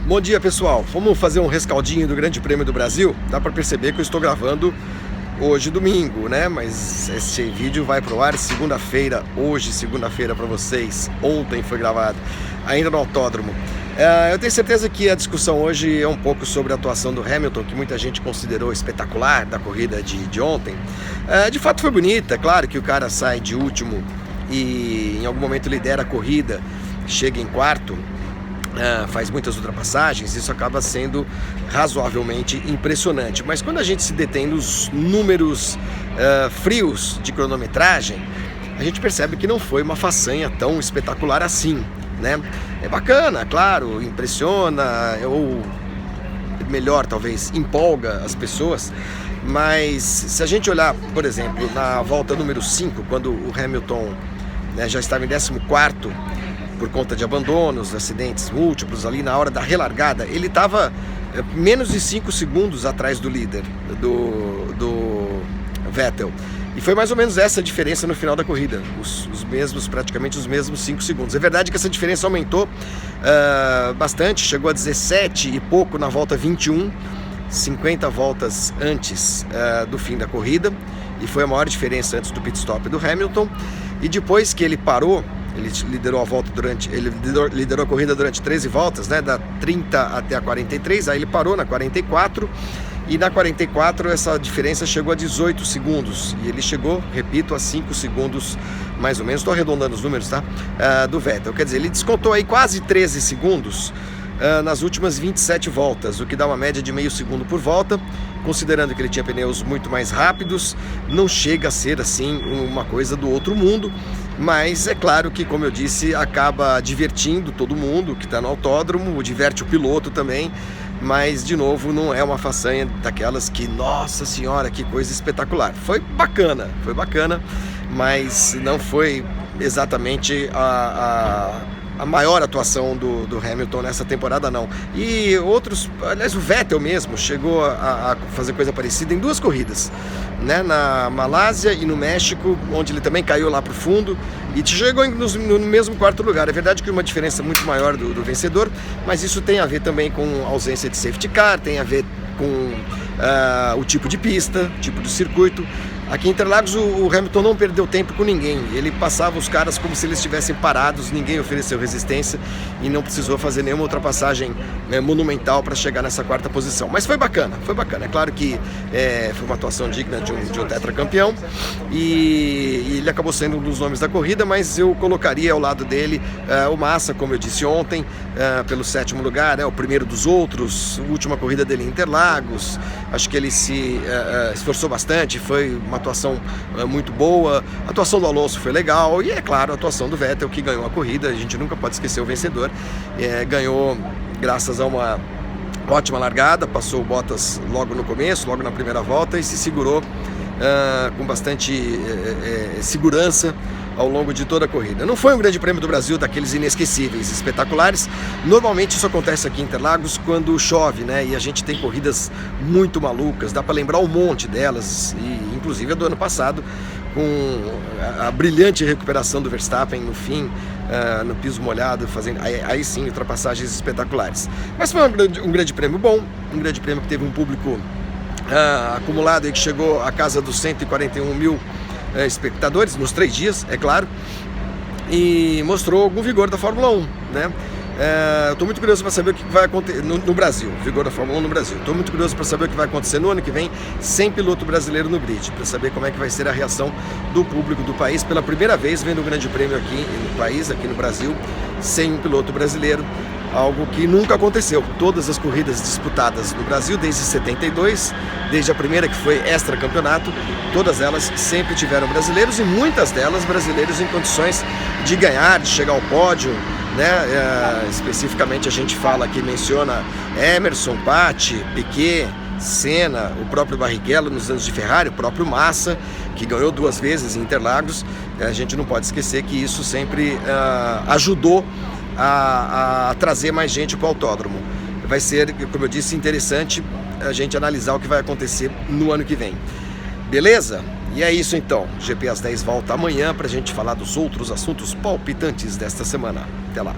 Bom dia pessoal, vamos fazer um rescaldinho do Grande Prêmio do Brasil. Dá para perceber que eu estou gravando hoje domingo, né? Mas esse vídeo vai pro ar segunda-feira, hoje segunda-feira para vocês. Ontem foi gravado, ainda no autódromo. Eu tenho certeza que a discussão hoje é um pouco sobre a atuação do Hamilton, que muita gente considerou espetacular da corrida de ontem. De fato foi bonita, claro que o cara sai de último e em algum momento lidera a corrida, chega em quarto. Faz muitas ultrapassagens, isso acaba sendo razoavelmente impressionante. Mas quando a gente se detém nos números frios de cronometragem, a gente percebe que não foi uma façanha tão espetacular assim, né? É bacana, claro, impressiona, ou melhor, talvez, empolga as pessoas. Mas se a gente olhar, por exemplo, na volta número 5, quando o Hamilton, né, já estava em 14º, por conta de abandonos, acidentes múltiplos ali na hora da relargada, ele estava menos de 5 segundos atrás do líder, do Vettel. E foi mais ou menos essa a diferença no final da corrida, praticamente os mesmos 5 segundos. É verdade que essa diferença aumentou bastante, chegou a 17 e pouco na volta 21, 50 voltas antes do fim da corrida, e foi a maior diferença antes do pit stop do Hamilton. E depois que ele parou, ele liderou a corrida durante 13 voltas, né, da 30 até a 43, aí ele parou na 44, e na 44 essa diferença chegou a 18 segundos, e ele chegou, repito, a 5 segundos, mais ou menos, estou arredondando os números, tá, do Vettel. Quer dizer, ele descontou aí quase 13 segundos nas últimas 27 voltas, o que dá uma média de meio segundo por volta. Considerando que ele tinha pneus muito mais rápidos, não chega a ser assim uma coisa do outro mundo, mas é claro que, como eu disse, acaba divertindo todo mundo que está no autódromo, diverte o piloto também, mas de novo não é uma façanha daquelas que, nossa senhora, que coisa espetacular. Foi bacana, mas não foi exatamente a maior atuação do Hamilton nessa temporada, não. E outros, aliás, o Vettel mesmo chegou a fazer coisa parecida em duas corridas, né? Na Malásia e no México, onde ele também caiu lá pro fundo e chegou no mesmo quarto lugar. É verdade que uma diferença muito maior do vencedor, mas isso tem a ver também com ausência de safety car, tem a ver com o tipo de pista, tipo de circuito. Aqui em Interlagos o Hamilton não perdeu tempo com ninguém, ele passava os caras como se eles estivessem parados, ninguém ofereceu resistência e não precisou fazer nenhuma ultrapassagem monumental para chegar nessa quarta posição. Mas foi bacana, é claro que foi uma atuação digna de um tetracampeão, e ele acabou sendo um dos nomes da corrida, mas eu colocaria ao lado dele o Massa, como eu disse ontem, pelo 7º lugar, o primeiro dos outros, a última corrida dele em Interlagos. Acho que ele se esforçou bastante, foi uma atuação muito boa, a atuação do Alonso foi legal, e é claro, a atuação do Vettel, que ganhou a corrida. A gente nunca pode esquecer o vencedor, ganhou graças a uma ótima largada, passou o Bottas logo no começo, logo na primeira volta, e se segurou com bastante segurança ao longo de toda a corrida. Não foi um Grande Prêmio do Brasil daqueles inesquecíveis, espetaculares. Normalmente isso acontece aqui em Interlagos quando chove, né? E a gente tem corridas muito malucas, dá para lembrar um monte delas, e inclusive a do ano passado, com a brilhante recuperação do Verstappen no fim, no piso molhado, fazendo aí sim ultrapassagens espetaculares. Mas foi um grande prêmio bom, um grande prêmio que teve um público acumulado aí que chegou à casa dos 141 mil espectadores nos 3 dias, é claro, e mostrou algum vigor da Fórmula 1, né? Eu estou muito curioso para saber o que vai acontecer no Brasil, vigor da Fórmula 1 no Brasil. Estou muito curioso para saber o que vai acontecer no ano que vem, sem piloto brasileiro no grid, para saber como é que vai ser a reação do público do país, pela primeira vez vendo o Grande Prêmio aqui no país, aqui no Brasil, sem um piloto brasileiro. Algo que nunca aconteceu. Todas as corridas disputadas no Brasil desde 72, desde a primeira, que foi extracampeonato, todas elas sempre tiveram brasileiros, e muitas delas brasileiros em condições de ganhar, de chegar ao pódio, né? Especificamente a gente fala aqui, menciona Emerson, Patti, Piquet, Senna, o próprio Barrichello nos anos de Ferrari, o próprio Massa, que ganhou 2 vezes em Interlagos. A gente não pode esquecer que isso sempre ajudou a trazer mais gente para o autódromo. Vai ser, como eu disse, interessante a gente analisar o que vai acontecer no ano que vem. Beleza? E é isso então. GP às 10 volta amanhã para a gente falar dos outros assuntos palpitantes desta semana. Até lá.